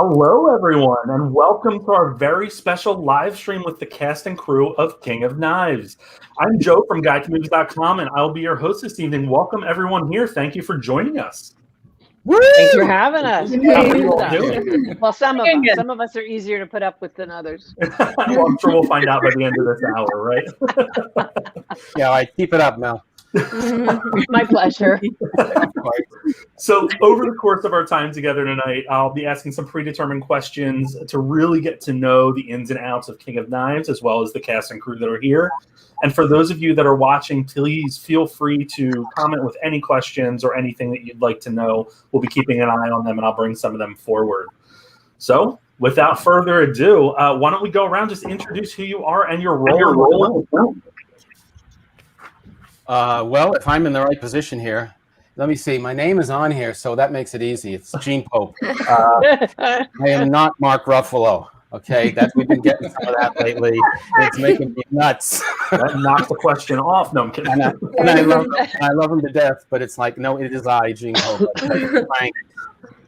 Hello, everyone, and welcome to our very special live stream with the cast and crew of King of Knives. I'm Joe from GuideToMovies.com, and I'll be your host this evening. Welcome, everyone here. Thank you for joining us. Woo! Thanks for having us. How are you all doing? Well, some of us are easier to put up with than others. Well, I'm sure we'll find out by the end of this hour, right? Yeah, all right, keep it up, Mel. My pleasure. So over the course of our time together tonight, I'll be asking some predetermined questions to really get to know the ins and outs of King of Knives, as well as the cast and crew that are here. And for those of you that are watching, please feel free to comment with any questions or anything that you'd like to know. We'll be keeping an eye on them, and I'll bring some of them forward. So without further ado, why don't we go around, just introduce who you are and your role. Well, if I'm in the right position here, let me see. My name is on here, so that makes it easy. It's Gene Pope. I am not Mark Ruffalo. Okay, we've been getting some of that lately. It's making me nuts. That knocks the question off. No, I'm kidding. And I love him to death, but it's like, no, it is I, Gene Pope. Frank,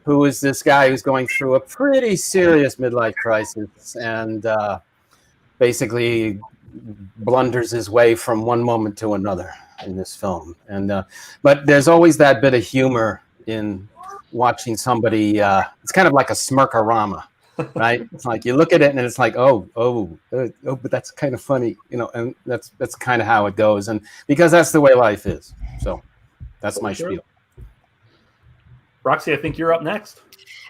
who is this guy who's going through a pretty serious midlife crisis and basically blunders his way from one moment to another in this film. And but there's always that bit of humor in watching somebody. It's kind of like a smirkorama, right? It's like you look at it and it's like, but that's kind of funny, and that's kind of how it goes, and because that's the way life is. So that's my spiel. Roxy, I think you're up next.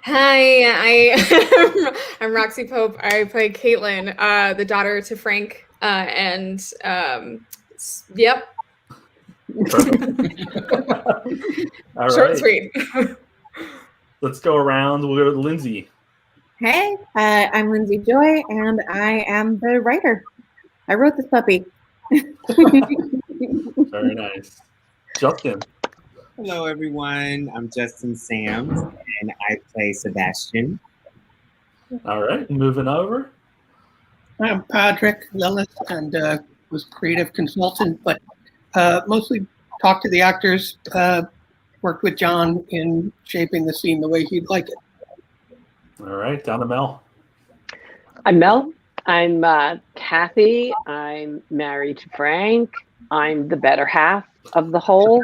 Hi, I'm Roxy Pope. I play Caitlin, the daughter to Frank, and yep. All Short right. and sweet. Let's go around. We'll go to Lindsay. Hey, I'm Lindsay Joy, and I am the writer. I wrote this puppy. Very nice. Justin. Hello, everyone. I'm Justin Sams, and I play Sebastian. All right, moving over. I'm Patrick Lillis, and was creative consultant, but mostly talked to the actors, worked with John in shaping the scene the way he'd like it. All right, down to Mel. I'm Mel. I'm Kathy. I'm married to Frank. I'm the better half of the whole.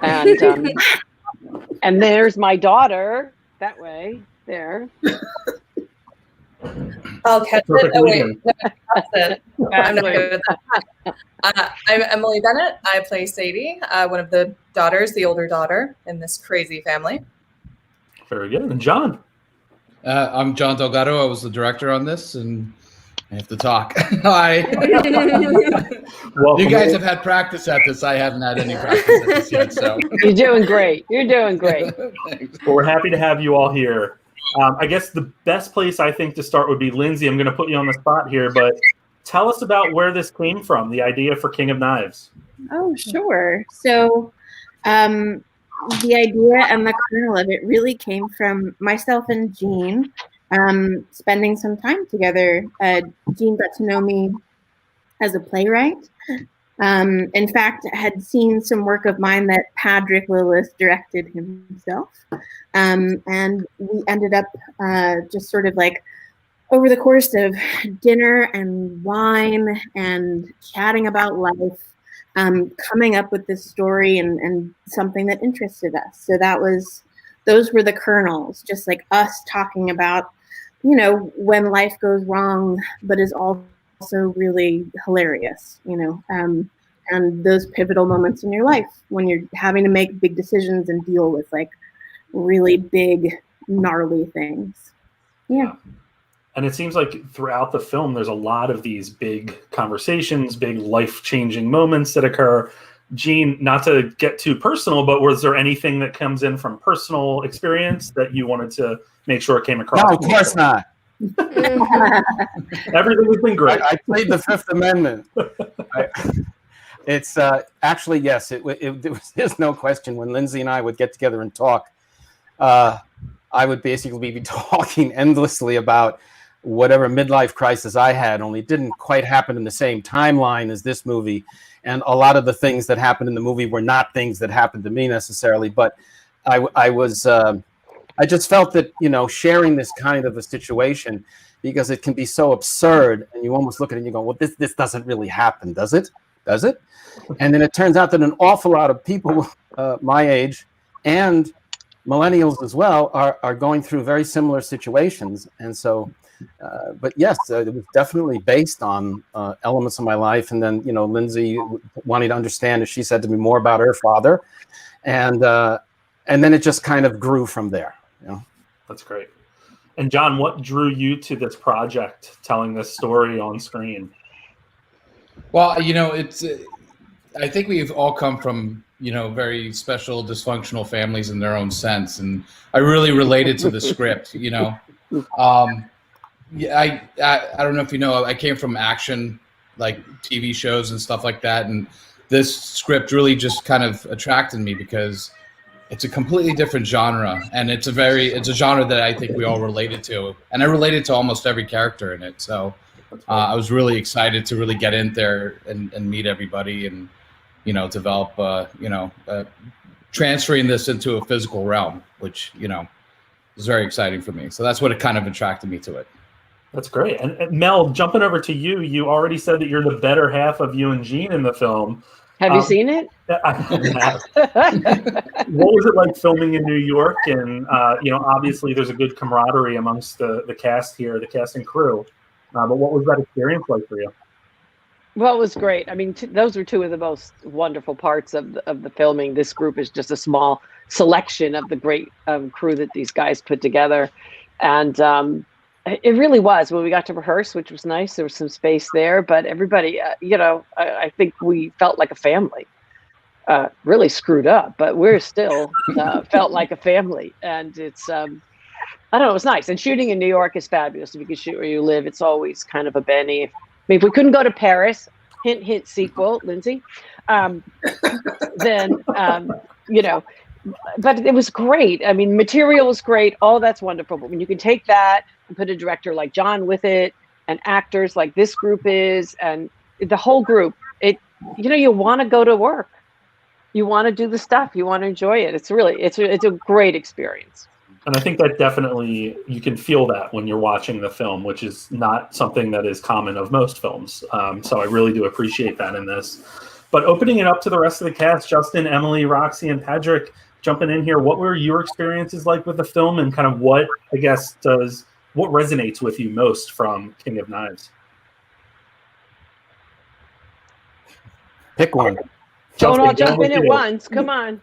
And there's my daughter that way there. I'll catch it. Oh, wait. That's it. I'm not good at that. I'm Emily Bennett. I play Sadie, one of the daughters, the older daughter in this crazy family. Very good. And John. I'm John Delgado. I was the director on this, and I have to talk. Hi. You guys have had practice at this. I haven't had any practice at this yet. So You're doing great. You're doing great. Well, we're happy to have you all here. I guess the best place I think to start would be Lindsay. I'm going to put you on the spot here, but tell us about where this came from, the idea for King of Knives. Oh, sure. So the idea and the kernel of it really came from myself and Jean spending some time together. Jean got to know me as a playwright. In fact, I had seen some work of mine that Patrick Lillis directed himself. And we ended up just sort of like over the course of dinner and wine and chatting about life, coming up with this story and something that interested us. So those were the kernels, just like us talking about, when life goes wrong, but is also really hilarious, and those pivotal moments in your life when you're having to make big decisions and deal with like really big, gnarly things. Yeah. And it seems like throughout the film, there's a lot of these big conversations, big life-changing moments that occur. Jean, not to get too personal, but was there anything that comes in from personal experience that you wanted to make sure it came across? No, of course not. Everything has been great. I played the Fifth Amendment. It's actually, yes, there's no question. When Lindsay and I would get together and talk, I would basically be talking endlessly about whatever midlife crisis I had, only it didn't quite happen in the same timeline as this movie. And a lot of the things that happened in the movie were not things that happened to me necessarily, but I I just felt that, sharing this kind of a situation, because it can be so absurd, and you almost look at it and you go, well, this doesn't really happen, does it? Does it? And then it turns out that an awful lot of people my age and millennials as well are going through very similar situations. And so, but yes, it was definitely based on elements of my life. And then, Lindsay wanting to understand, as she said to me, more about her father. And then it just kind of grew from there. That's great. And John, what drew you to this project, telling this story on screen? Well, it's. I think we've all come from very special dysfunctional families in their own sense, and I really related to the script. Yeah, I don't know if you know, I came from action, like TV shows and stuff like that, and this script really just kind of attracted me because it's a completely different genre, and it's a genre that I think we all related to, and I related to almost every character in it. So I was really excited to really get in there and meet everybody and develop transferring this into a physical realm, which is very exciting for me. So that's what it kind of attracted me to it. That's great. And Mel, jumping over to you, you already said that you're the better half of you and Jean in the film. Have you seen it? I have. What was it like filming in New York? And obviously there's a good camaraderie amongst the cast here, the cast and crew. But what was that experience like for you? Well, it was great. I mean, those were two of the most wonderful parts of the filming. This group is just a small selection of the great crew that these guys put together. And it really was. When we got to rehearse, which was nice, there was some space there. But everybody, I think we felt like a family. Really screwed up, but we're still felt like a family. And it's, I don't know, it was nice. And shooting in New York is fabulous. If you can shoot where you live, it's always kind of a Benny. If we couldn't go to Paris, hint, hint, sequel, Lindsay, then, but it was great. I mean, material was great. All that's wonderful. But when you can take that and put a director like John with it and actors like this group is, and the whole group, you want to go to work. You want to do the stuff. You want to enjoy it. It's a great experience. And I think that definitely you can feel that when you're watching the film, which is not something that is common of most films. So I really do appreciate that in this. But opening it up to the rest of the cast, Justin, Emily, Roxy, and Patrick, jumping in here, what were your experiences like with the film, and kind of what resonates with you most from King of Knives? Pick one. Don't all jump in at once. Come on.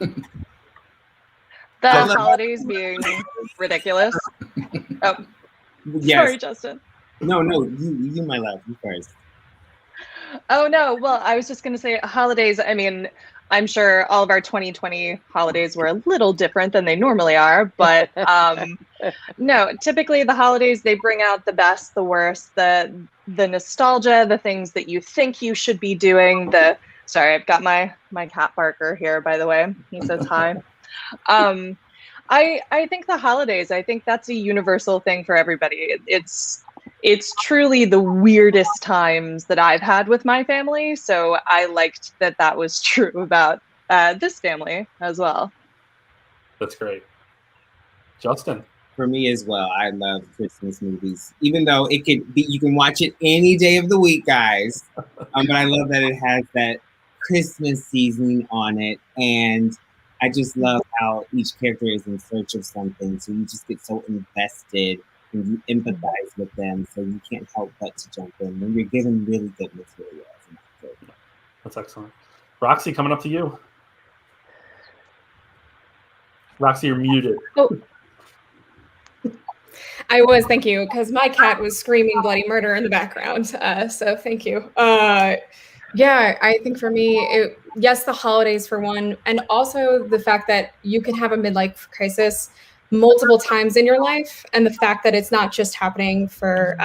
The holidays being ridiculous. Oh, Yes. sorry, Justin. No, you, my love, you first. Oh no, well, I was just gonna say holidays. I mean, I'm sure all of our 2020 holidays were a little different than they normally are, but no, typically the holidays, they bring out the best, the worst, the nostalgia, the things that you think you should be doing. Sorry, I've got my cat Barker here, by the way. He says hi. I think the holidays, I think that's a universal thing for everybody. It's truly the weirdest times that I've had with my family. So I liked that was true about this family as well. That's great. Justin. For me as well, I love Christmas movies, even though you can watch it any day of the week, guys. But I love that it has that Christmas seasoning on it, and I just love how each character is in search of something, so you just get so invested and you empathize with them, so you can't help but to jump in when you're given really good material. That's excellent. Roxy, coming up to you. Roxy, you're muted. Oh. I was, thank you, because my cat was screaming bloody murder in the background. So thank you. Yeah, I think for me, yes, the holidays for one, and also the fact that you can have a midlife crisis multiple times in your life, and the fact that it's not just happening for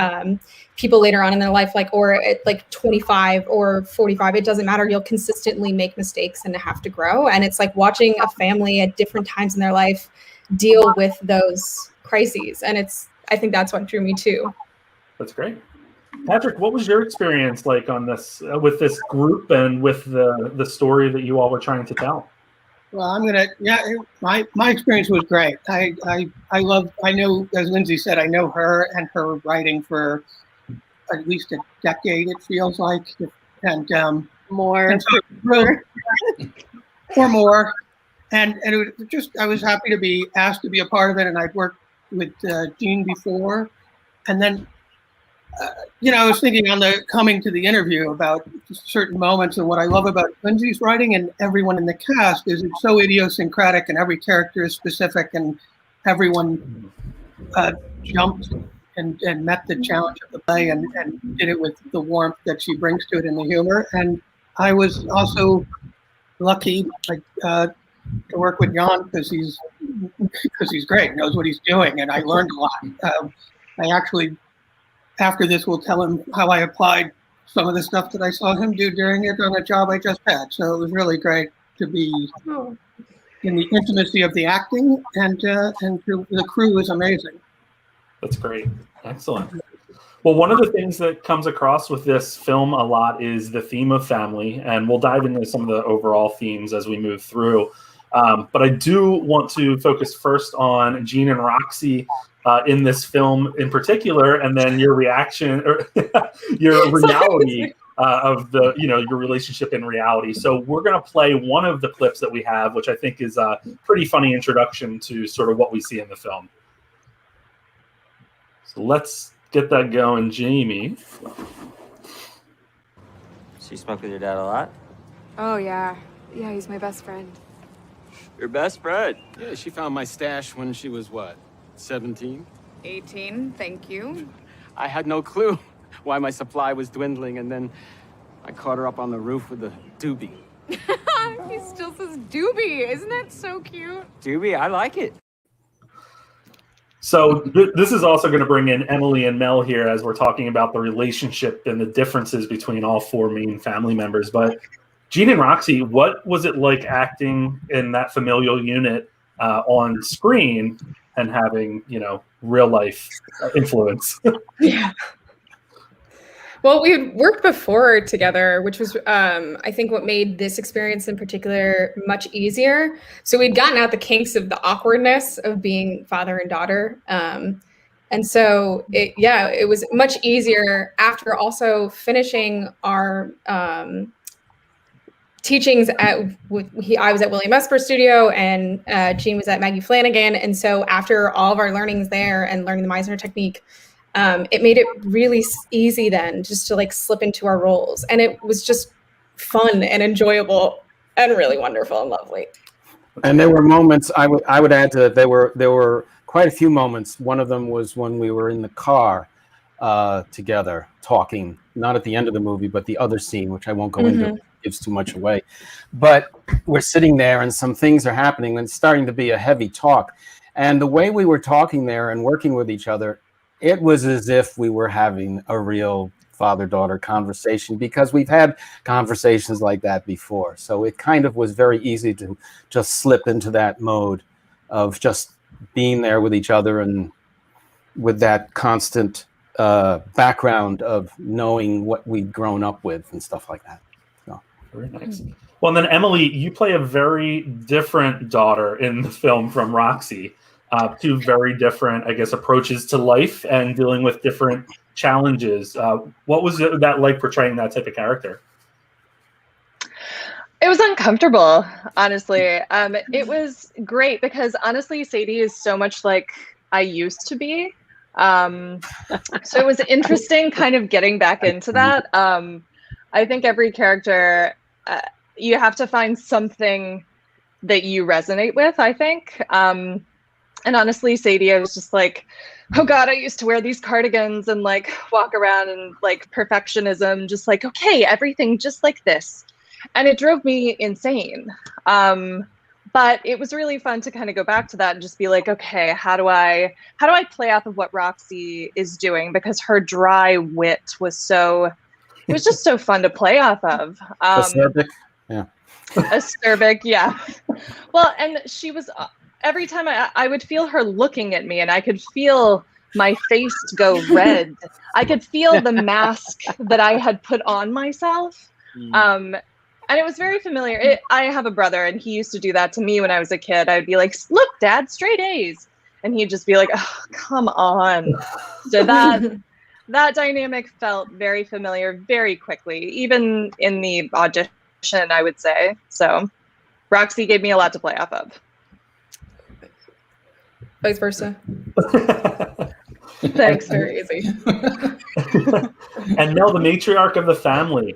people later on in their life, or at 25 or 45, it doesn't matter. You'll consistently make mistakes and have to grow. And it's like watching a family at different times in their life deal with those crises. And I think that's what drew me too. That's great. Patrick, what was your experience like on this with this group and with the story that you all were trying to tell? Well, my experience was great. I know, as Lindsay said, I know her and her writing for at least a decade, it feels like, and More. and so, or more. And it was just, I was happy to be asked to be a part of it, and I'd worked with Gene before, and then I was thinking on the coming to the interview about certain moments, and what I love about Lindsay's writing and everyone in the cast is it's so idiosyncratic, and every character is specific, and everyone jumped and met the challenge of the play and did it with the warmth that she brings to it and the humor. And I was also lucky to work with Jan because he's great, knows what he's doing, and I learned a lot. I actually, after this, will tell him how I applied some of the stuff that I saw him do during it on a job I just had. So it was really great to be in the intimacy of the acting, and the crew was amazing. That's great. Excellent. Well, one of the things that comes across with this film a lot is the theme of family, and we'll dive into some of the overall themes as we move through. But I do want to focus first on Gene and Roxy in this film in particular, and then your reaction or your reality of your relationship in reality. So we're going to play one of the clips that we have, which I think is a pretty funny introduction to sort of what we see in the film. So let's get that going, Jamie. So you smoke with your dad a lot? Oh, yeah. Yeah, he's my best friend. Your best friend? Yeah, she found my stash when she was, what, 17? 18, thank you. I had no clue why my supply was dwindling, and then I caught her up on the roof with a doobie. He still says doobie. Isn't that so cute? Doobie, I like it. So this is also going to bring in Emily and Mel here as we're talking about the relationship and the differences between all four main family members. But Gene and Roxy, what was it like acting in that familial unit on screen and having, real life influence? Yeah. Well, we had worked before together, which was, I think, what made this experience in particular much easier. So we'd gotten out the kinks of the awkwardness of being father and daughter. And so, it was much easier after also finishing our teachings I was at William Esper Studio, and Gene was at Maggie Flanagan. And so after all of our learnings there and learning the Meisner technique, it made it really easy then just to slip into our roles. And it was just fun and enjoyable and really wonderful and lovely. And there were moments, I would add to that, there were quite a few moments. One of them was when we were in the car together talking, not at the end of the movie, but the other scene, which I won't go into, gives too much away. But we're sitting there and some things are happening and it's starting to be a heavy talk. And the way we were talking there and working with each other, it was as if we were having a real father-daughter conversation, because we've had conversations like that before. So it kind of was very easy to just slip into that mode of just being there with each other and with that constant background of knowing what we'd grown up with and stuff like that. So. Very nice. Well, then Emily, you play a very different daughter in the film from Roxy. Two very different, I guess, approaches to life and dealing with different challenges. What was that like portraying that type of character? It was uncomfortable, honestly. It was great because honestly, Sadie is so much like I used to be. So it was interesting kind of getting back into that. I think every character, you have to find something that you resonate with, I think. And honestly, Sadie, I was just like, oh God, I used to wear these cardigans and walk around and perfectionism, just okay, everything just like this. And it drove me insane. But it was really fun to kind of go back to that and just be like, okay, how do I play off of what Roxy is doing? Because her dry wit was it was just so fun to play off of. Acerbic, yeah. Acerbic, yeah. Well, and she was, every time I would feel her looking at me and I could feel my face go red. I could feel the mask that I had put on myself. And And it was very familiar. I have a brother, and he used to do that to me when I was a kid. I'd be like, "Look, Dad, straight A's," and he'd just be like, "Oh, come on." So that dynamic felt very familiar very quickly, even in the audition, I would say. So Roxy gave me a lot to play off of. Vice versa. Thanks. Very easy. And Mel, the matriarch of the family,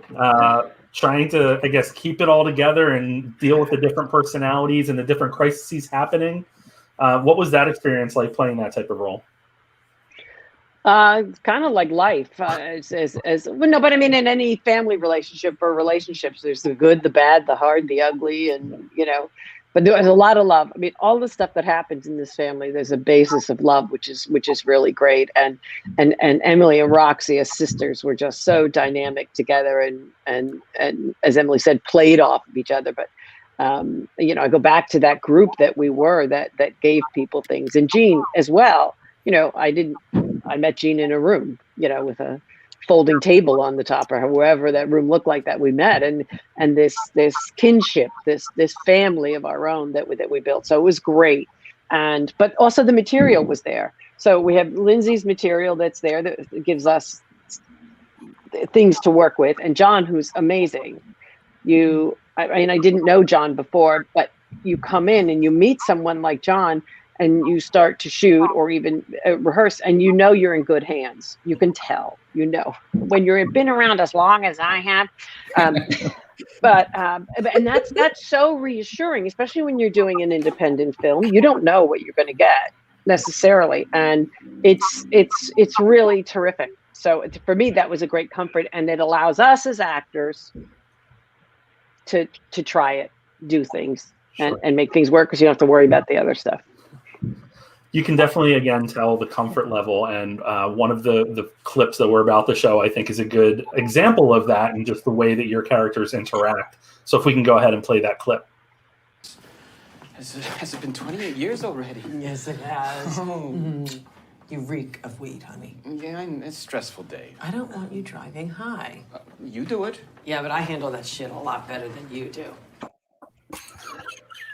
trying to, I guess, keep it all together and deal with the different personalities and the different crises happening. What was that experience like playing that type of role? It's kind of like life. No, but I mean, in any family relationship or relationships, there's the good, the bad, the hard, the ugly, and but there's a lot of love. I mean, all the stuff that happens in this family, there's a basis of love, which is really great. And Emily and Roxy as sisters were just so dynamic together, and as Emily said, played off of each other. But I go back to that group that we were that gave people things, and Jean as well. I met Jean in a room, with a folding table on the top, or wherever that room looked like that we met, and this kinship, this family of our own that we built. So it was great. But also the material was there. So we have Lindsay's material that's there that gives us things to work with, and John, who's amazing. I didn't know John before, but you come in and you meet someone like John, and you start to shoot or even rehearse, and you're in good hands. You can tell, when you've been around as long as I have. And that's so reassuring, especially when you're doing an independent film. You don't know what you're going to get necessarily, and it's really terrific. So for me, that was a great comfort, and it allows us as actors to try it, do things, and make things work, because you don't have to worry about the other stuff. You can definitely, again, tell the comfort level, and one of the clips that we're about to show, I think, is a good example of that, and just the way that your characters interact. So if we can go ahead and play that clip. Has it been 28 years already? Yes, it has. Oh. You reek of weed, honey. Yeah, it's a stressful day. I don't want you driving high. You do it. Yeah, but I handle that shit a lot better than you do.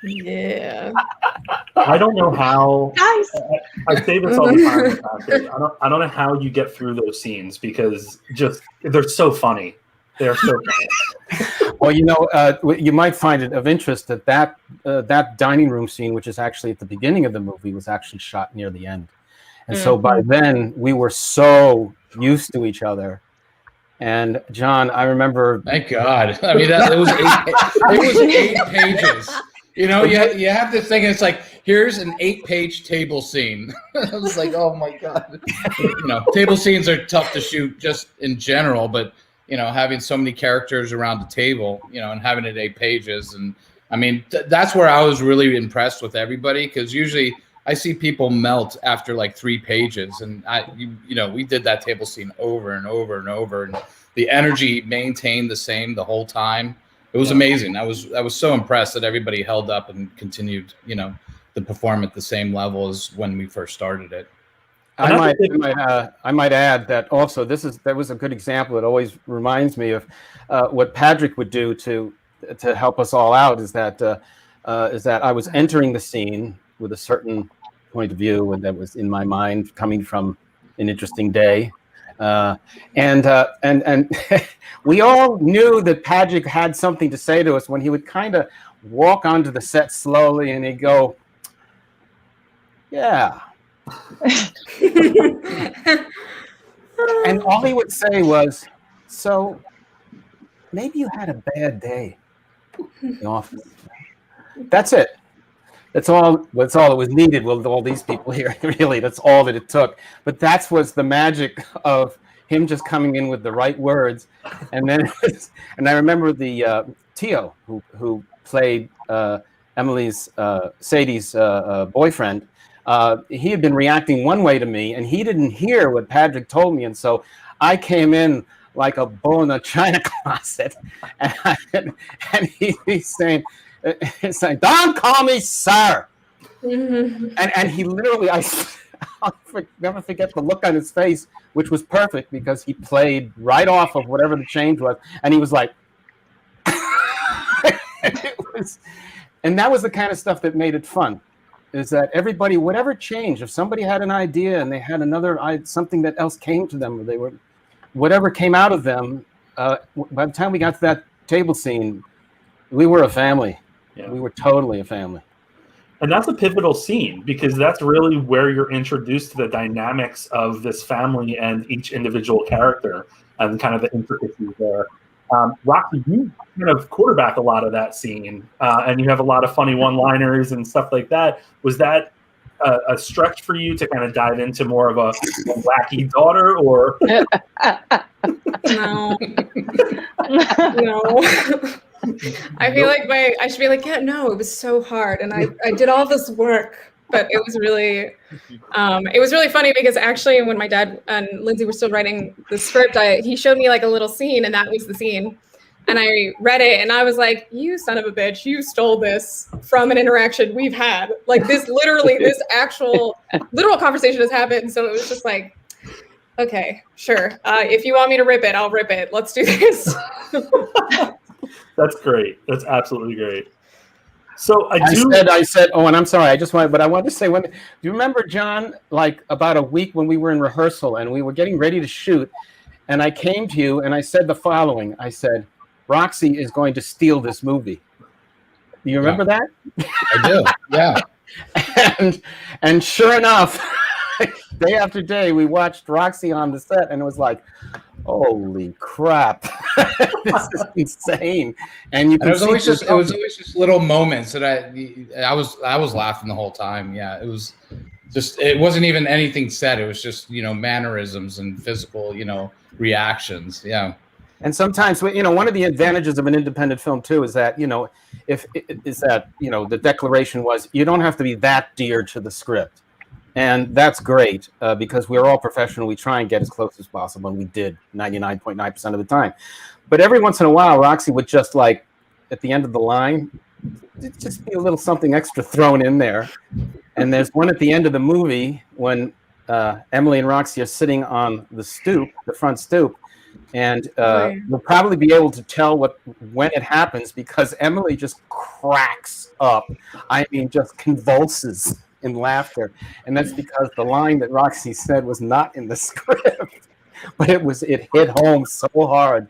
Yeah. I don't know how. I say this all the time. I don't know how you get through those scenes, because they're so funny. They're so funny. Well, you might find it of interest that dining room scene, which is actually at the beginning of the movie, was actually shot near the end. And so by then we were so used to each other. And John, I remember. Thank God. I mean, it was 8 pages. You have this thing, and it's like, here's an 8-page table scene. I was like, oh my God. Table scenes are tough to shoot just in general, but having so many characters around the table, and having it 8 pages, and I mean, that's where I was really impressed with everybody, because usually I see people melt after like 3 pages, and we did that table scene over and over and over, and the energy maintained the same the whole time. It was amazing. I was so impressed that everybody held up and continued, to perform at the same level as when we first started it. I might add that also that was a good example. It always reminds me of what Patrick would do to help us all out. Is that I was entering the scene with a certain point of view, and that was in my mind coming from an interesting day. And we all knew that Patrick had something to say to us when he would kind of walk onto the set slowly, and he'd go, "Yeah." And all he would say was, "So maybe you had a bad day in the office." That's it. That's all that was needed with all these people here. Really, that's all that it took. But that was the magic of him just coming in with the right words. And then, and I remember the Tio, who played Sadie's boyfriend. He had been reacting one way to me, and he didn't hear what Patrick told me. And so I came in like a bull in a china closet, and he's saying, "Don't call me sir." Mm-hmm. And he literally, I'll never forget the look on his face, which was perfect because he played right off of whatever the change was, and he was like, And that was the kind of stuff that made it fun. Is that everybody, whatever changed, if somebody had an idea and they had something that else came to them, or whatever came out of them, by the time we got to that table scene, we were a family. Yeah. We were totally a family. And that's a pivotal scene because that's really where you're introduced to the dynamics of this family and each individual character and kind of the intricacies there. Roxy, you kind of quarterback a lot of that scene, and you have a lot of funny one-liners and stuff like that. Was that a stretch for you to kind of dive into more of a wacky daughter, or? No. No. I feel like I should be like, yeah, no, it was so hard, and I did all this work, but it was really funny because actually when my dad and Lindsay were still writing the script, he showed me like a little scene, and that was the scene, and I read it, and I was like, you son of a bitch, you stole this from an interaction we've had, like this actual literal conversation has happened, so it was just like, okay, sure, if you want me to rip it, I'll rip it, let's do this. That's great. That's absolutely great. So I said, oh, and I'm sorry. But I wanted to say, do you remember, John, like about a week when we were in rehearsal and we were getting ready to shoot, and I came to you and I said the following. I said, Roxy is going to steal this movie. Do you remember that? I do. Yeah. And sure enough, day after day, we watched Roxy on the set, and it was like, holy crap, this is insane. And it was always just little moments that I was laughing the whole time. Yeah, it wasn't even anything said. It was just, mannerisms and physical, reactions. Yeah. And sometimes, one of the advantages of an independent film too is that, the declaration was, you don't have to be that dear to the script. And that's great because we're all professional. We try and get as close as possible, and we did 99.9% of the time. But every once in a while, Roxy would just like, at the end of the line, just be a little something extra thrown in there. And there's one at the end of the movie when Emily and Roxy are sitting on the front stoop, and we'll probably be able to tell when it happens because Emily just cracks up. I mean, just convulses in laughter, and that's because the line that Roxy said was not in the script, but it hit home so hard,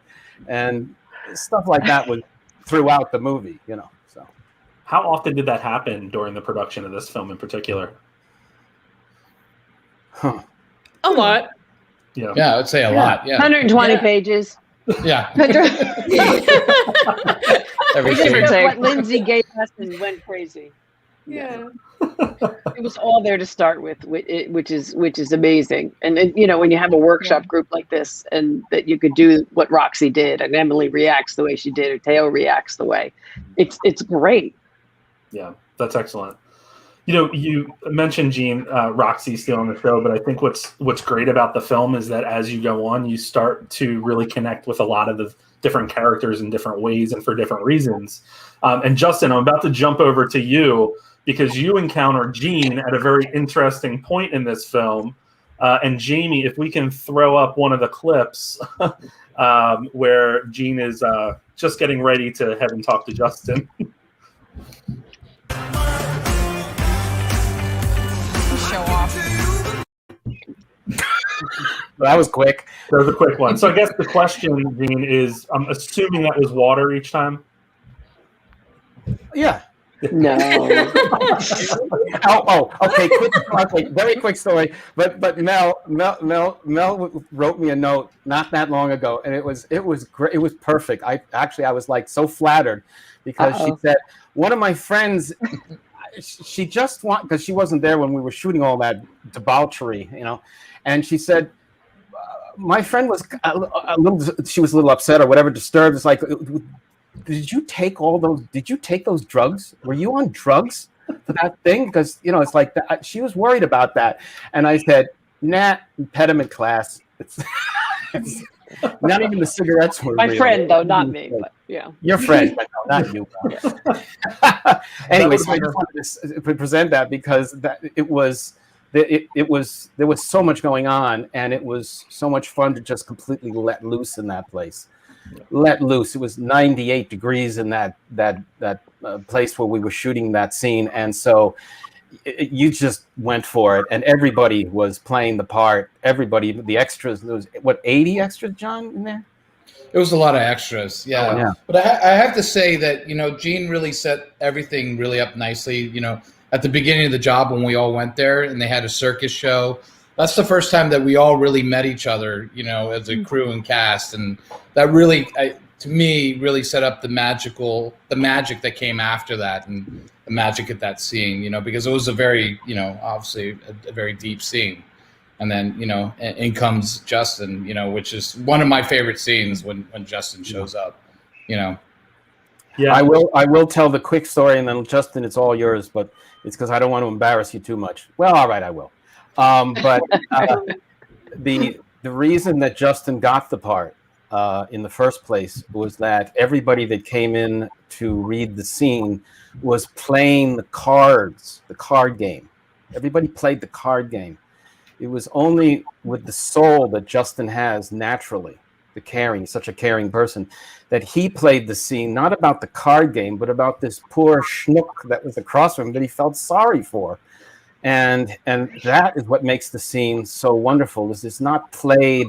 and stuff like that was throughout the movie, So, how often did that happen during the production of this film in particular? A lot. Yeah, I would say a lot. Yeah, 120 pages. Yeah. Every what Lindsay gave us and went crazy. Yeah. It was all there to start with, which is amazing. And when you have a workshop group like this, and that you could do what Roxy did, and Emily reacts the way she did, or Teo reacts the way, it's great. Yeah, that's excellent. You mentioned Gene, Roxy stealing the show, but I think what's great about the film is that as you go on, you start to really connect with a lot of the different characters in different ways and for different reasons. And Justin, I'm about to jump over to you, because you encounter Gene at a very interesting point in this film. And Jamie, if we can throw up one of the clips where Gene is just getting ready to have him talk to Justin. Show off. That was quick. That was a quick one. So I guess the question, Gene, is I'm assuming that was water each time? Yeah. No. Okay. Very quick story. But Mel wrote me a note not that long ago, and it was great. It was perfect. I was like so flattered because she said one of my friends. She just because she wasn't there when we were shooting all that debauchery, and she said my friend was she was a little upset or whatever, disturbed. It's like, did you take those drugs? Were you on drugs for that thing? Because it's like that. She was worried about that, and I said, nah, impediment class. It's not even the cigarettes were my real. friend, though, not me. But yeah, your friend, but no, not you. Anyway, so I just wanted to present that because there was so much going on, and it was so much fun to just completely let loose in that place. let loose. It was 98 degrees in that place where we were shooting that scene, and so you just went for it, and everybody was playing the part. Everybody, the extras. There was 80 extras, John, in there. It was a lot of extras, yeah. Yeah. But I have to say that, Gene really set everything really up nicely. At the beginning of the job when we all went there and they had a circus show, that's the first time that we all really met each other, as a crew and cast. And that really, to me, really set up the magic that came after that and the magic at that scene, because it was a very, obviously a very deep scene. And then, in comes Justin, which is one of my favorite scenes when Justin shows up, Yeah. I will tell the quick story, and then Justin, it's all yours, but it's because I don't want to embarrass you too much. Well, all right, I will. But the reason that Justin got the part in the first place was that everybody that came in to read the scene was playing the card game. Everybody played the card game. It was only with the soul that Justin has naturally, such a caring person, that he played the scene, not about the card game, but about this poor schnook that was across from him that he felt sorry for. And that is what makes the scene so wonderful, is it's not played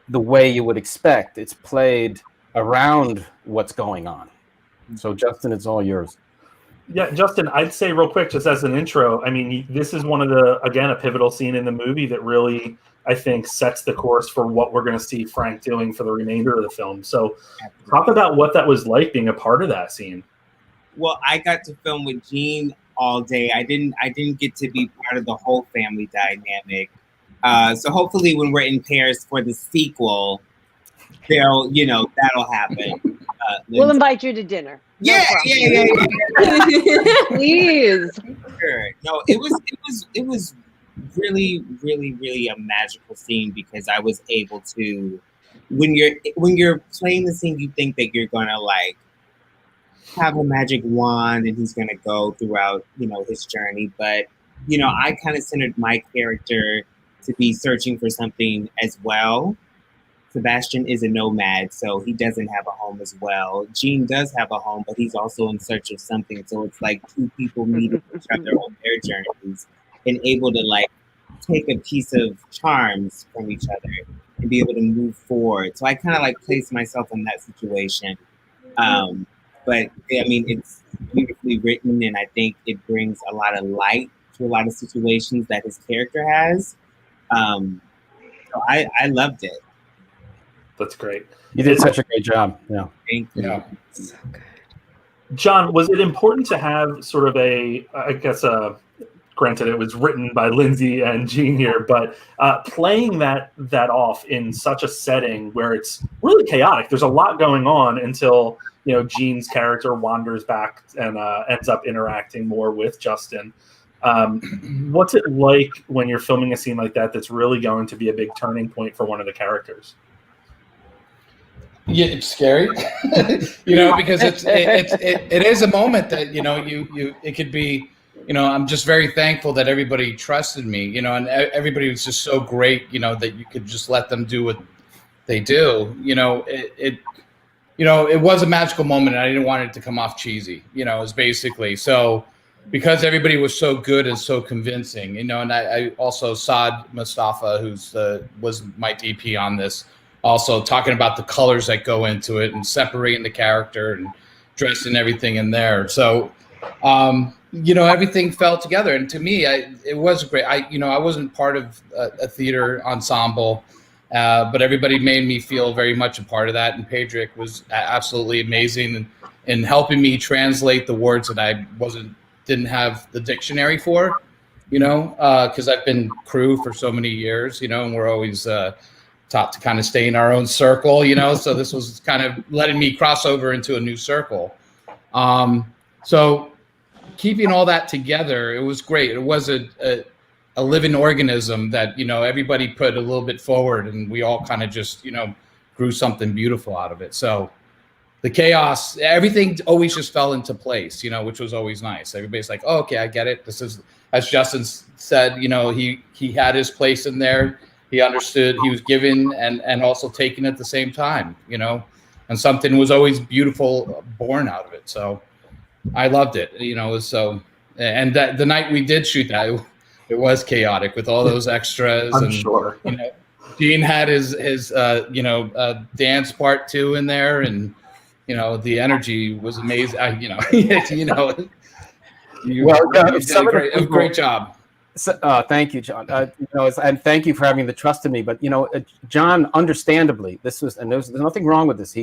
the way you would expect. It's played around what's going on. So Justin, it's all yours. Yeah, Justin, I'd say real quick, just as an intro, I mean, this is one of a pivotal scene in the movie that really, I think, sets the course for what we're going to see Frank doing for the remainder of the film. So talk about what that was like being a part of that scene. Well, I got to film with Gene all day. I didn't get to be part of the whole family dynamic. So hopefully when we're in Paris for the sequel, that'll happen. We'll invite you to dinner. Yeah. Please. Sure. No, it was really, really, really a magical scene because I was able to, when you're playing the scene, you think that you're gonna have a magic wand and he's gonna go throughout, his journey. But, I kind of centered my character to be searching for something as well. Sebastian is a nomad, so he doesn't have a home as well. Gene does have a home, but he's also in search of something. So it's like two people meeting each other on their journeys and able to take a piece of charms from each other and be able to move forward. So I kind of placed myself in that situation. But I mean, it's beautifully written, and I think it brings a lot of light to a lot of situations that his character has. So I loved it. That's great. You did such a great job. Yeah. Thank you. Yeah. So good. John, was it important to have sort of granted it was written by Lindsay and Gene here, but playing that off in such a setting where it's really chaotic. There's a lot going on until, Gene's character wanders back and ends up interacting more with Justin. What's it like when you're filming a scene like that that's really going to be a big turning point for one of the characters? Yeah, it's scary, because it is a moment that it could be. I'm just very thankful that everybody trusted me, and everybody was just so great, that you could just let them do what they do. It was a magical moment, and I didn't want it to come off cheesy. It was basically so because everybody was so good and so convincing, and I also Saad Mustafa, was my DP on this. Also talking about the colors that go into it and separating the character and dressing everything in there. So, everything fell together. And to me, it was great. I wasn't part of a theater ensemble, but everybody made me feel very much a part of that. And Pedrick was absolutely amazing in helping me translate the words that I didn't have the dictionary for, because I've been crew for so many years, and we're always taught to kind of stay in our own circle, so this was kind of letting me cross over into a new circle. So keeping all that together, it was great. It was a living organism that, everybody put a little bit forward, and we all kind of just, grew something beautiful out of it. So the chaos, everything always just fell into place, which was always nice. Everybody's like, oh, okay, I get it. This is, as Justin said, he had his place in there. he understood he was giving and also taking at the same time, you know, and something was always beautiful born out of it. So I loved it, you know. So, and that the night we did shoot that, it was chaotic with all those extras. I'm and sure. You know, Gene had his dance part too in there, and you know the energy was amazing. You know, you did a great job. So, thank you, John. And thank you for having the trust in me. But you know, John, understandably, there's nothing wrong with this.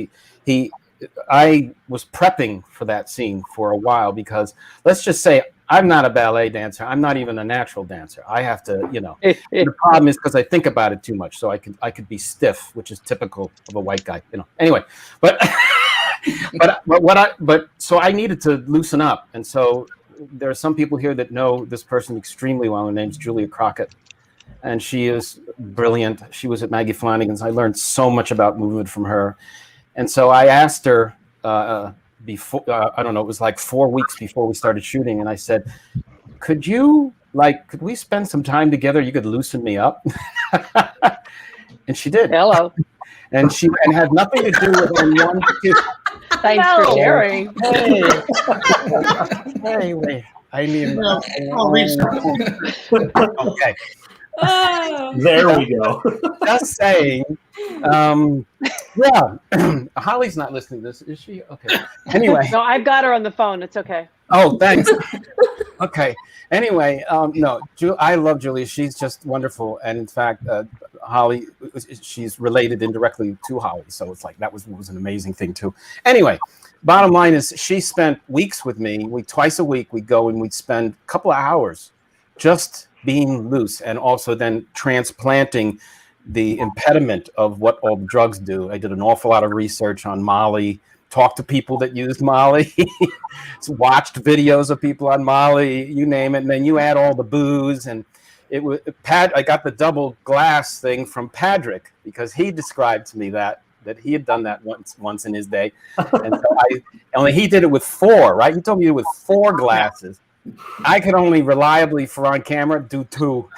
I was prepping for that scene for a while because let's just say I'm not a ballet dancer. I'm not even a natural dancer. I have to, you know. The problem is because I think about it too much, so I could be stiff, which is typical of a white guy, you know. Anyway, but so I needed to loosen up, and so there are some people here that know this person extremely well. Her name's Julia Crockett, and she is brilliant. She was at Maggie Flanagan's. I learned so much about movement from her, and so I asked her. Before I don't know, it was like 4 weeks before we started shooting, and I said, could we spend some time together? You could loosen me up. And she did. Hello. And had nothing to do with anyone. Thanks for sharing. Hey, wait. I mean, okay. There we go. Just saying. Yeah. Holly's not listening to this, is she? Okay. Anyway. No, I've got her on the phone. It's okay. Oh, thanks. Okay. Anyway, no, I love Julia. She's just wonderful. And in fact, Holly, she's related indirectly to Holly. So it's like that was an amazing thing too. Anyway, bottom line is she spent weeks with me. Twice a week we'd go and we'd spend a couple of hours just being loose, and also then transplanting the impediment of what all the drugs do. I did an awful lot of research on Molly, talked to people that used Molly, watched videos of people on Molly, you name it, and then you add all the booze. And it was I got the double glass thing from Patrick because he described to me that he had done that once in his day, and so only he did it with 4, right? He told me to do it with 4 glasses. I could only reliably, for on camera, do 2.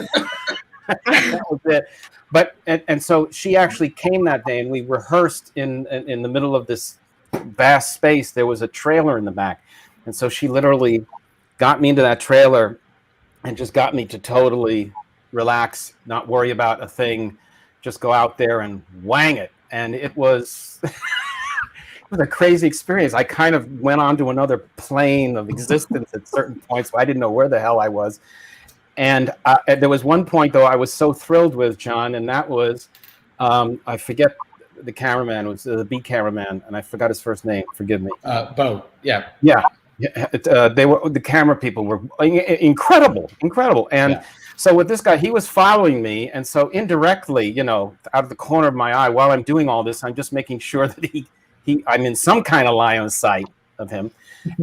That was it. But and so she actually came that day, and we rehearsed in the middle of this vast space. There was a trailer in the back, and so she literally got me into that trailer and just got me to totally relax, not worry about a thing, just go out there and wang it. And it was. It was a crazy experience. I kind of went on to another plane of existence at certain points, but I didn't know where the hell I was. And there was one point, though, I was so thrilled with, John, and that was, I forget the cameraman, it was the B cameraman, and I forgot his first name. Forgive me. Bo, yeah. Yeah. The camera people were incredible. And so with this guy, he was following me. And so indirectly, you know, out of the corner of my eye, while I'm doing all this, I'm just making sure that I'm in some kind of line of sight of him.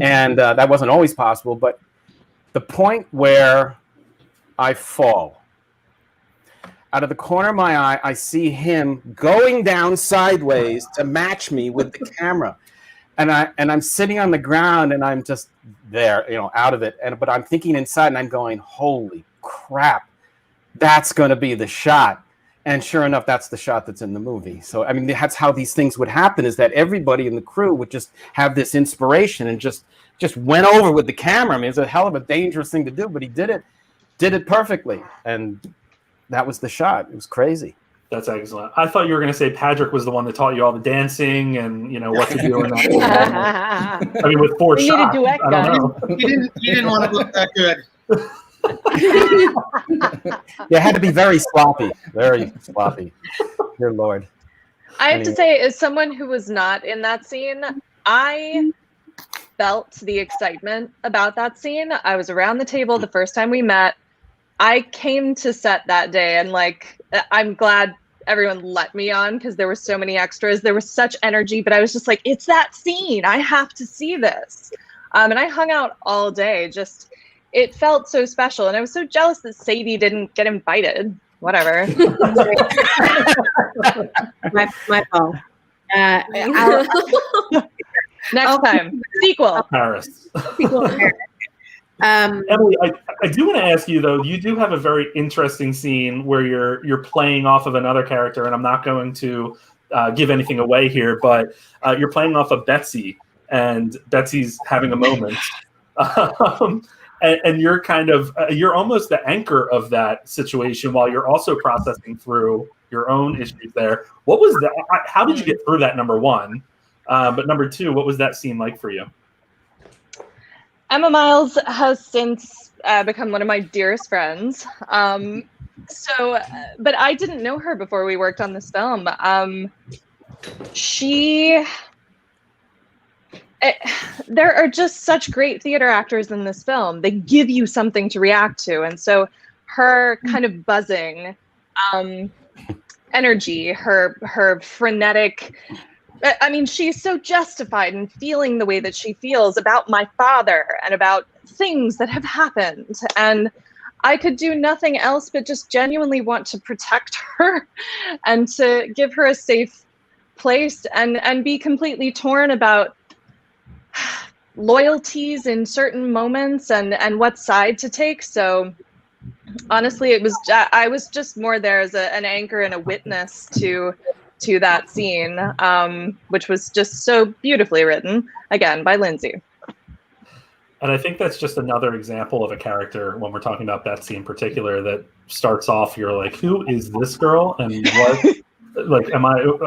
And that wasn't always possible. But the point where I fall, out of the corner of my eye, I see him going down sideways to match me with the camera. And I'm sitting on the ground and I'm just there, you know, out of it. But I'm thinking inside and I'm going, holy crap, that's going to be the shot. And sure enough, that's the shot that's in the movie. So, I mean, that's how these things would happen, is that everybody in the crew would just have this inspiration and just went over with the camera. I mean, it's a hell of a dangerous thing to do, but he did it perfectly. And that was the shot. It was crazy. That's excellent. I thought you were going to say Patrick was the one that taught you all the dancing and, you know, what to do in that. I mean, with 4 shots. I don't know. You didn't want to look that good. Yeah, it had to be very sloppy. Dear Lord. I have to say, as someone who was not in that scene, I felt the excitement about that scene. I was around the table the first time we met. I came to set that day, and like, I'm glad everyone let me on because there were so many extras. There was such energy, but I was just like, it's that scene. I have to see this. And I hung out all day. Just, it felt so special. And I was so jealous that Sadie didn't get invited. Whatever. my fault. Next time. Sequel. Paris. Sequel. Emily, I do want to ask you though. You do have a very interesting scene where you're playing off of another character, and I'm not going to give anything away here, but you're playing off of Betsy, and Betsy's having a moment, and you're kind of you're almost the anchor of that situation while you're also processing through your own issues there. What was that? How did you get through that? Number one, but number two, what was that scene like for you? Emma Miles has since become one of my dearest friends. But I didn't know her before we worked on this film. There are just such great theater actors in this film. They give you something to react to. And so her kind of buzzing energy, her frenetic, I mean, she's so justified in feeling the way that she feels about my father and about things that have happened. And I could do nothing else but just genuinely want to protect her and to give her a safe place and be completely torn about loyalties in certain moments and what side to take. So honestly, I was just more there as an anchor and a witness to that scene, which was just so beautifully written, again, by Lindsay. And I think that's just another example of a character, when we're talking about Betsy in particular, that starts off, you're like, who is this girl? And what, like,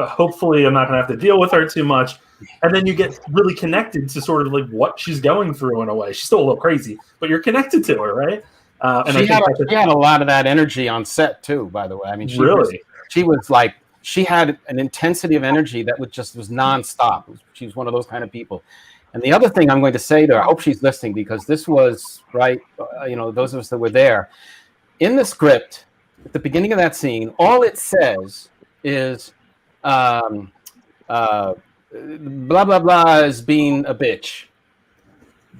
hopefully I'm not going to have to deal with her too much. And then you get really connected to sort of like what she's going through in a way. She's still a little crazy, but you're connected to her, right? And she had a lot of that energy on set too, by the way. I mean, she had an intensity of energy that was nonstop. She was one of those kind of people. And the other thing I'm going to say to her, I hope she's listening, because this was right. Those of us that were there in the script at the beginning of that scene, all it says is blah blah blah is being a bitch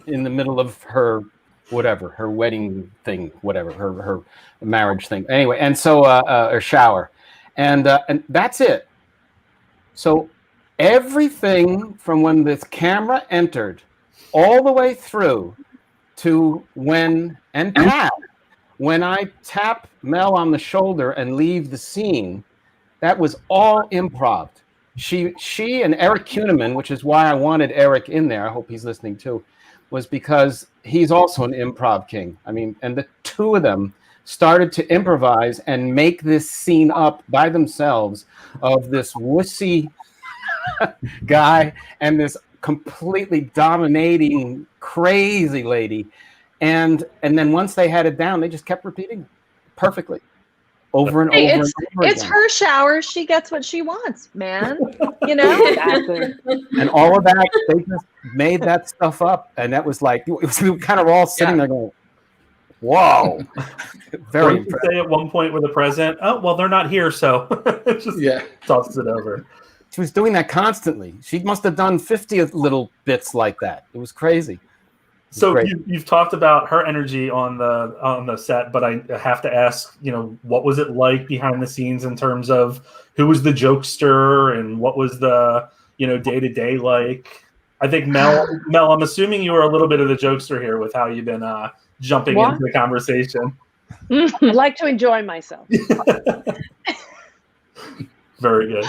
in the middle of her whatever, her wedding thing, whatever, her marriage thing. Anyway, and so her shower. And that's it. So everything from when this camera entered all the way through to when I tap Mel on the shoulder and leave the scene, that was all improv. She and Eric Kuhneman, which is why I wanted Eric in there, I hope he's listening too, was because he's also an improv king. I mean, and the two of them started to improvise and make this scene up by themselves of this wussy guy and this completely dominating crazy lady, and then once they had it down, they just kept repeating perfectly over and over and over it's again. her shower, she gets what she wants, man. Exactly. And all of that, they just made that stuff up, and that was like, we were kind of all sitting there going, whoa. Very impressive. Say at one point with the president, oh, well, they're not here, so just tosses it over. She was doing that constantly. She must have done 50 little bits like that. It was crazy. So you've talked about her energy on the set, but I have to ask, what was it like behind the scenes in terms of who was the jokester and what was the, day-to-day like? I think Mel, I'm assuming you were a little bit of the jokester here with how you've been jumping into the conversation. I like to enjoy myself. Very good.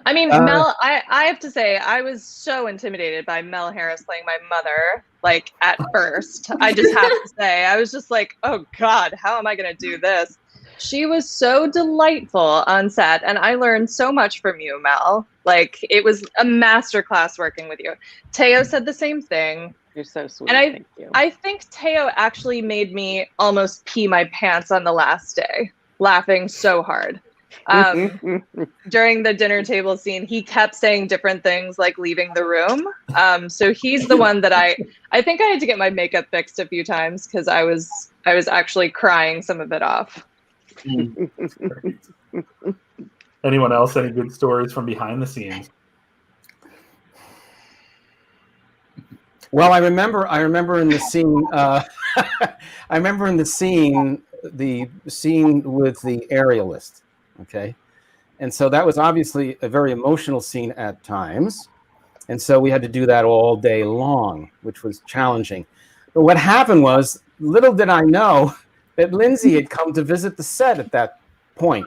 I mean, Mel, I have to say, I was so intimidated by Mel Harris playing my mother, like, at first. I just have to say, I was just like, oh, God, how am I going to do this? She was so delightful on set, and I learned so much from you, Mel. Like, it was a masterclass working with you. Teo said the same thing. You're so sweet. And Thank you. I think Teo actually made me almost pee my pants on the last day, laughing so hard. During the dinner table scene, he kept saying different things like leaving the room. So he's the one that I think I had to get my makeup fixed a few times because I was actually crying some of it off. Anyone else? Any good stories from behind the scenes? Well, I remember in the scene. The scene with the aerialist. Okay, and so that was obviously a very emotional scene at times, and so we had to do that all day long, which was challenging. But what happened was, little did I know that Lindsay had come to visit the set at that point.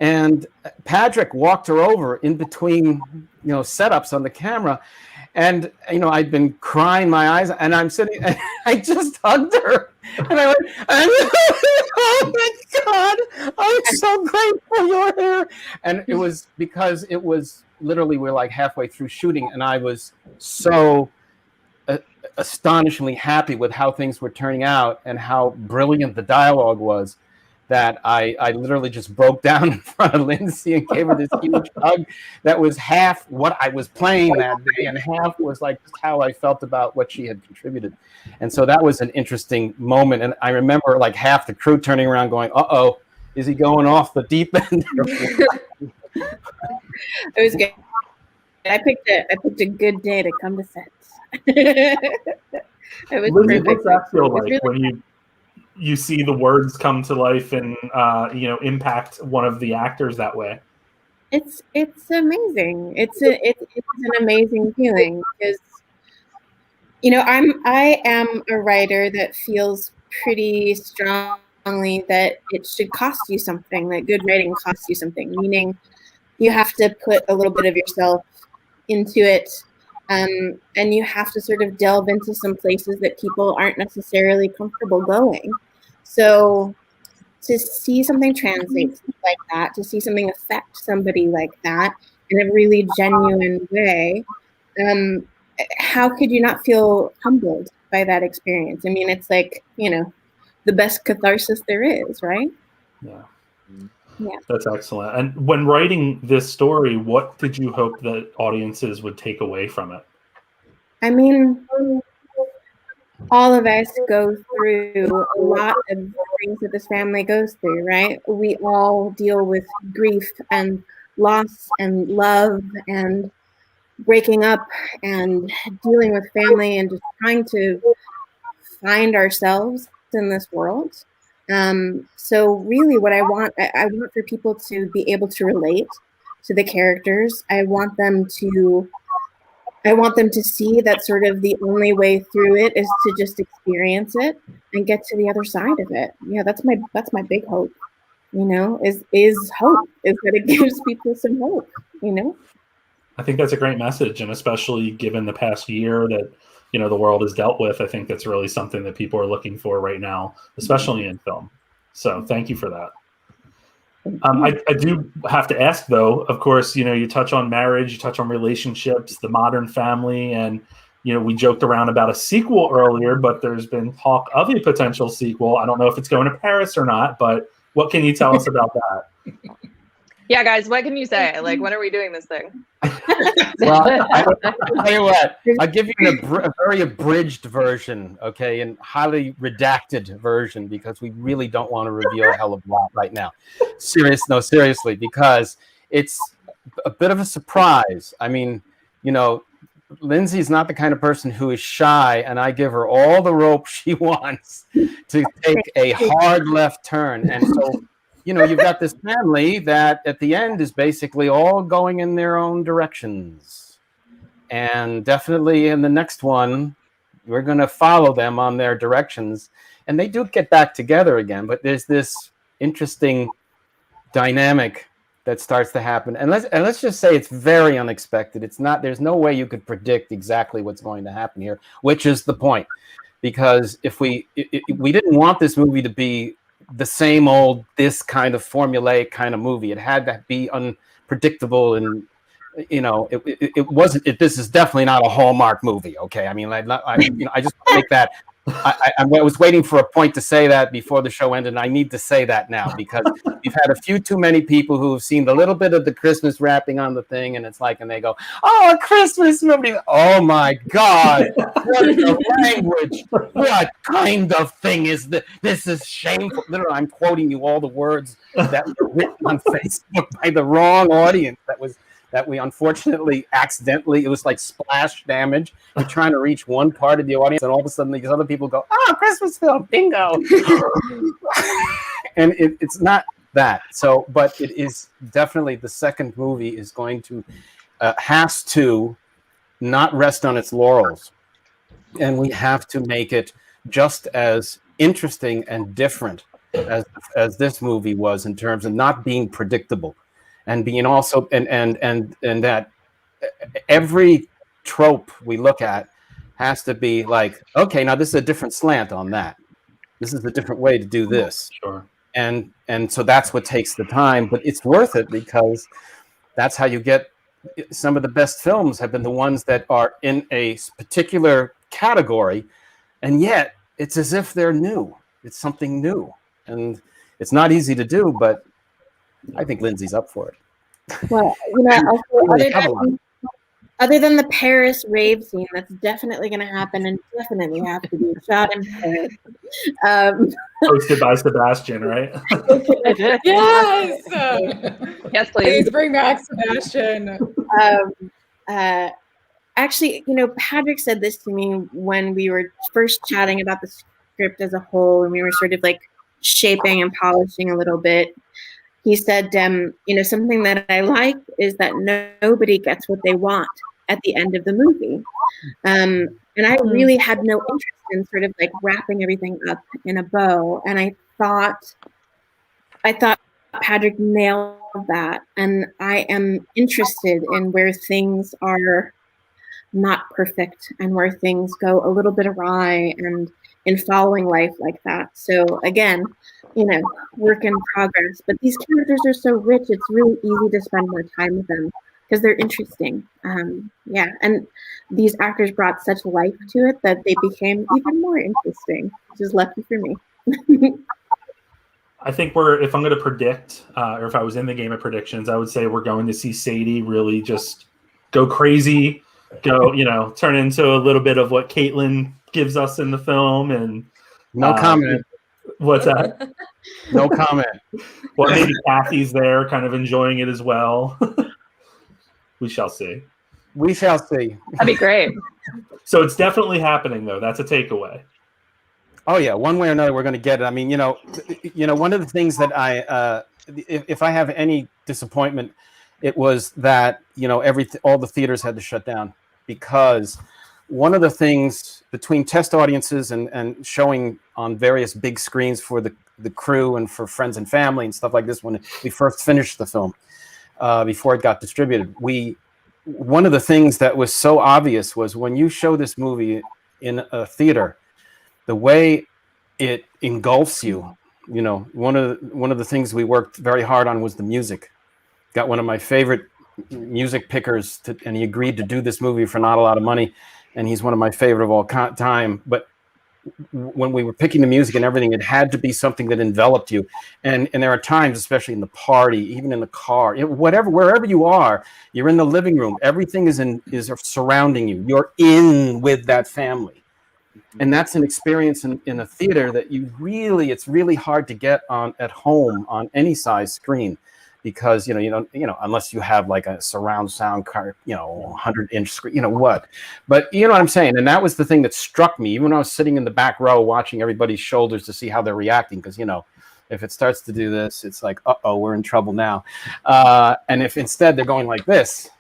And Patrick walked her over in between, setups on the camera. And, I'd been crying my eyes, and I'm sitting, and I just hugged her. And I went, oh my God, I'm so grateful you're here. And it was because it was literally, we're like halfway through shooting, and I was so astonishingly happy with how things were turning out and how brilliant the dialogue was, that I literally just broke down in front of Lindsay and gave her this huge hug that was half what I was playing that day and half was like just how I felt about what she had contributed. And so that was an interesting moment. And I remember like half the crew turning around going, uh-oh, is he going off the deep end? It was good. I picked a good day to come to set. It was Lindsay, perfect. what's that feel like really when you see the words come to life and impact one of the actors that way? It's amazing. It's an amazing feeling because I am a writer that feels pretty strongly that it should cost you something, that good writing costs you something, meaning you have to put a little bit of yourself into it, and you have to sort of delve into some places that people aren't necessarily comfortable going. So to see something translate like that, to see something affect somebody like that in a really genuine way, how could you not feel humbled by that experience? I mean, it's like, the best catharsis there is, right? Yeah. Yeah. That's excellent. And when writing this story, what did you hope that audiences would take away from it? I mean, all of us go through a lot of things that this family goes through, right? We all deal with grief and loss and love and breaking up and dealing with family and just trying to find ourselves in this world. So really what I want for people to be able to relate to the characters. I want them to see that sort of the only way through it is to just experience it and get to the other side of it. Yeah, that's my big hope, is hope, is that it gives people some hope, I think that's a great message, and especially given the past year that the world has dealt with, I think that's really something that people are looking for right now, especially in film. So thank you for that. I do have to ask, though, of course, you touch on marriage, you touch on relationships, the modern family, and, we joked around about a sequel earlier, but there's been talk of a potential sequel. I don't know if it's going to Paris or not, but what can you tell us about that? Yeah, guys, what can you say? Like, when are we doing this thing? Well, I'll tell you what, I'll give you a very abridged version, okay, and highly redacted version, because we really don't want to reveal a hell of a lot right now. Seriously, because it's a bit of a surprise. I mean, Lindsay's not the kind of person who is shy, and I give her all the rope she wants to take a hard left turn. And so, you've got this family that at the end is basically all going in their own directions. And definitely in the next one, we're going to follow them on their directions. And they do get back together again, but there's this interesting dynamic that starts to happen. And let's just say it's very unexpected. There's no way you could predict exactly what's going to happen here, which is the point. Because if we didn't want this movie to be the same old, this kind of formulaic kind of movie. It had to be unpredictable, and it wasn't. This is definitely not a Hallmark movie. Okay, I mean, I just make that. I was waiting for a point to say that before the show ended, and I need to say that now, because we've had a few too many people who have seen the little bit of the Christmas wrapping on the thing, and it's like, and they go, "Oh, a Christmas movie! Oh my God, what is the language? What kind of thing is this? This is shameful." Literally, I'm quoting you all the words that were written on Facebook by the wrong audience. That we unfortunately accidentally, it was like splash damage. You're trying to reach one part of the audience, and all of a sudden these other people go, "Oh, Christmas film, bingo!" And it's not that. So, but it is definitely, the second movie is going to has to not rest on its laurels. and we have to make it just as interesting and different as this movie was, in terms of not being predictable, and being also and that every trope we look at has to be like, okay, now this is a different slant on that. This is a different way to do this. Sure. And so that's what takes the time, but it's worth it, because that's how you get some of the best films have been the ones that are in a particular category, and yet it's as if they're new. It's something new, and it's not easy to do, but I think Lindsay's up for it. Well, also, other than the Paris rave scene, that's definitely going to happen and definitely have to be shot in Paris. Hosted by Sebastian, right? Yes. Yes, please. Please bring back Sebastian. Actually, Patrick said this to me when we were first chatting about the script as a whole, and we were sort of like shaping and polishing a little bit. He said, something that I like is that nobody gets what they want at the end of the movie. And I really had no interest in sort of like wrapping everything up in a bow. And I thought Patrick nailed that. And I am interested in where things are not perfect and where things go a little bit awry, and in following life like that. So again, work in progress, but these characters are so rich, it's really easy to spend more time with them because they're interesting. And these actors brought such life to it that they became even more interesting, which is lucky for me. I think if I'm going to predict, or if I was in the game of predictions, I would say we're going to see Sadie really just go crazy, turn into a little bit of what Caitlin gives us in the film. And no comment. What's that? No comment. Well, maybe Kathy's there, kind of enjoying it as well. We shall see. We shall see. That'd be great. So it's definitely happening, though. That's a takeaway. Oh yeah, one way or another, we're going to get it. I mean, one of the things that if I have any disappointment, it was that all the theaters had to shut down, because one of the things between test audiences and showing on various big screens for the crew and for friends and family and stuff like this, when we first finished the film, before it got distributed, one of the things that was so obvious was when you show this movie in a theater, the way it engulfs you. One of the things we worked very hard on was the music. Got one of my favorite music pickers, and he agreed to do this movie for not a lot of money, and he's one of my favorite of all time. But when we were picking the music and everything, it had to be something that enveloped you. And there are times, especially in the party, even in the car, wherever you are, you're in the living room, everything is surrounding you. You're in with that family. And that's an experience in a theater that it's really hard to get at home on any size screen, because unless you have like a surround sound car, 100-inch screen, but you know what I'm saying. And that was the thing that struck me, even when I was sitting in the back row watching everybody's shoulders to see how they're reacting, because if it starts to do this, it's like, we're in trouble now. And if instead they're going like this,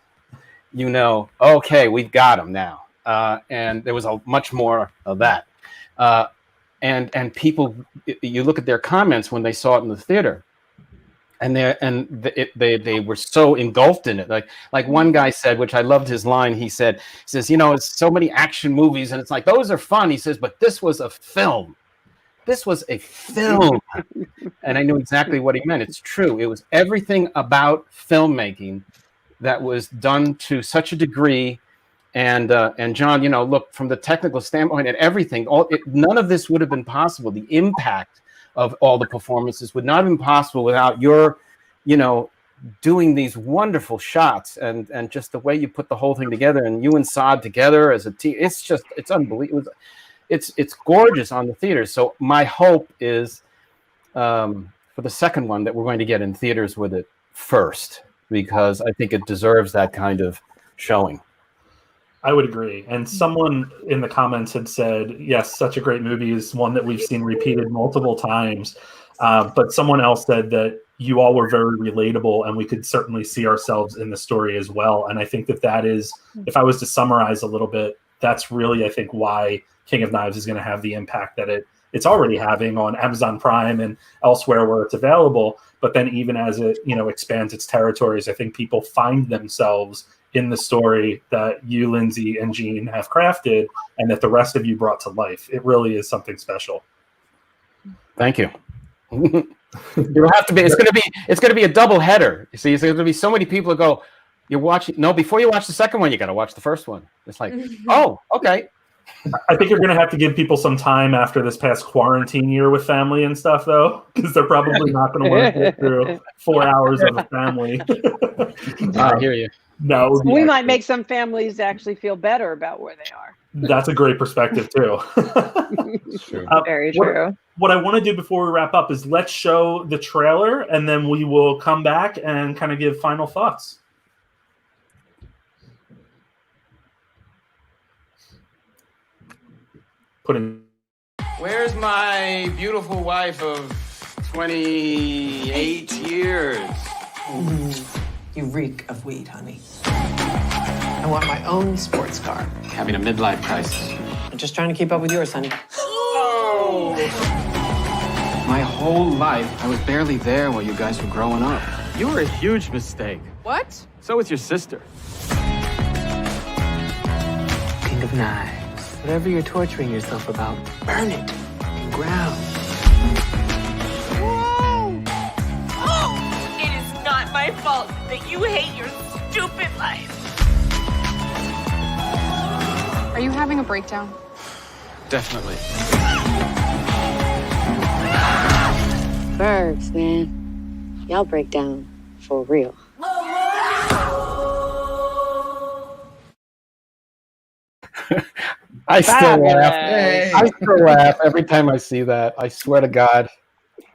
okay, we've got them now. And there was much more of that. And people, you look at their comments when they saw it in the theater, and they were so engulfed in it. Like one guy said, which I loved his line. He says, it's so many action movies, and it's like, those are fun. He says, but this was a film. This was a film. And I knew exactly what he meant. It's true. It was everything about filmmaking that was done to such a degree. And John, look, from the technical standpoint and everything, none of this would have been possible. The impact of all the performances would not have been possible without your, doing these wonderful shots and just the way you put the whole thing together, and you and Saad together as a team. It's unbelievable. It's gorgeous on the theaters. So my hope is for the second one that we're going to get in theaters with it first, because I think it deserves that kind of showing. I would agree. And someone in the comments had said, yes, such a great movie is one that we've seen repeated multiple times. But someone else said that you all were very relatable, and we could certainly see ourselves in the story as well. And I think that is, if I was to summarize a little bit, that's really, I think, why King of Knives is going to have the impact that it's already having on Amazon Prime and elsewhere where it's available. But then even as it, expands its territories, I think people find themselves in the story that you, Lindsay, and Jean have crafted, and that the rest of you brought to life. It really is something special. Thank you. It'll have to be. It's going to be a double header. You see, there's going to be so many people who go, "You're watching." No, before you watch the second one, you got to watch the first one. It's like, oh, okay. I think you're going to have to give people some time after this past quarantine year with family and stuff, though, because they're probably not going to want to get through 4 hours of a family. I hear you. No, we might make some families actually feel better about where they are. That's a great perspective too. True. Very true. What I want to do before we wrap up is let's show the trailer, and then we will come back and kind of give final thoughts. Where's my beautiful wife of 28 years? You reek of weed, honey. I want my own sports car. Having a midlife crisis. I'm just trying to keep up with yours, honey. Oh! My whole life, I was barely there while you guys were growing up. You were a huge mistake. What? So was your sister. King of Knives. Whatever you're torturing yourself about, burn it and ground. It is not my fault that you hate your stupid life. Are you having a breakdown? Definitely. Bergs, man. Y'all break down for real. I still laugh. I still laugh every time I see that. I swear to God.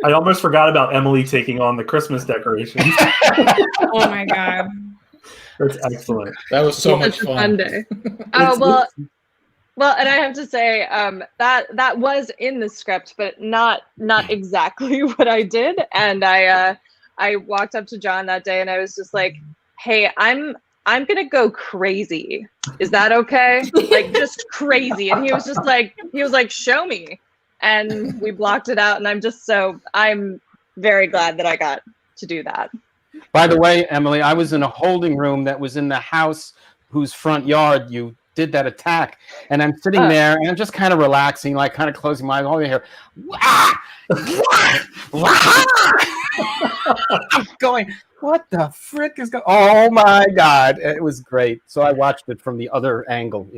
I almost forgot about Emily taking on the Christmas decorations. Oh my God. That's excellent. That was so much Such a fun. fun day. Oh, well, and I have to say that was in the script, but not exactly what I did. And I walked up to John that day, and I was just like, "Hey, I'm gonna go crazy. Is that okay? Like, just crazy." And he was like, "Show me." And we blocked it out, and I'm very glad that I got to do that. By the way, Emily, I was in a holding room that was in the house whose front yard you did that attack, and I'm sitting there and I'm just kind of relaxing, like kind of closing my eyes. All you hear, I'm going, what the frick is going? Oh my God, it was great. So I watched it from the other angle,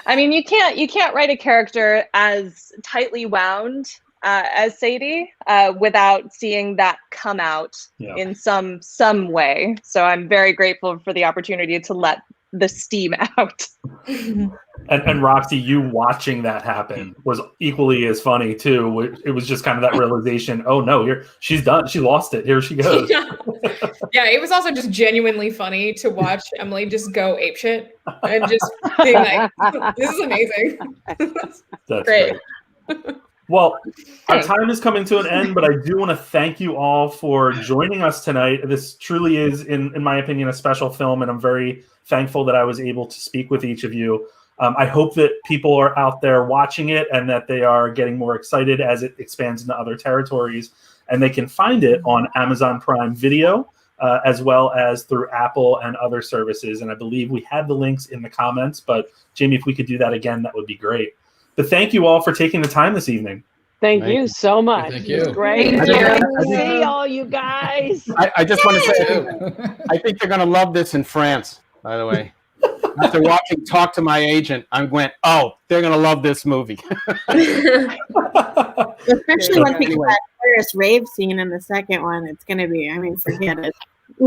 I mean, you can't write a character as tightly wound as Sadie without seeing that come out in some way. So I'm very grateful for the opportunity to let the steam out. And Roxy, you watching that happen was equally as funny too. It was just kind of that realization, oh no, she's done. She lost it. Here she goes. Yeah, it was also just genuinely funny to watch Emily just go apeshit and just being like, this is amazing. That's great. Well, our time is coming to an end, but I do want to thank you all for joining us tonight. This truly is, in my opinion, a special film, and I'm very thankful that I was able to speak with each of you. I hope that people are out there watching it and that they are getting more excited as it expands into other territories, and they can find it on Amazon Prime Video, as well as through Apple and other services. And I believe we had the links in the comments, but Jamie, if we could do that again, that would be great. But thank you all for taking the time this evening. Thank you so much. Thank you. It was great. See all you guys. I just want to say, I think they're going to love this in France, by the way. After watching Talk to My Agent, I went, oh, they're going to love this movie. Especially once we get that first rave scene in the second one, it's going to be, I mean, forget it. I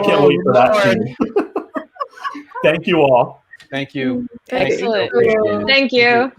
can't wait for that scene. Thank you all. Thank you. Excellent. Thank you. Love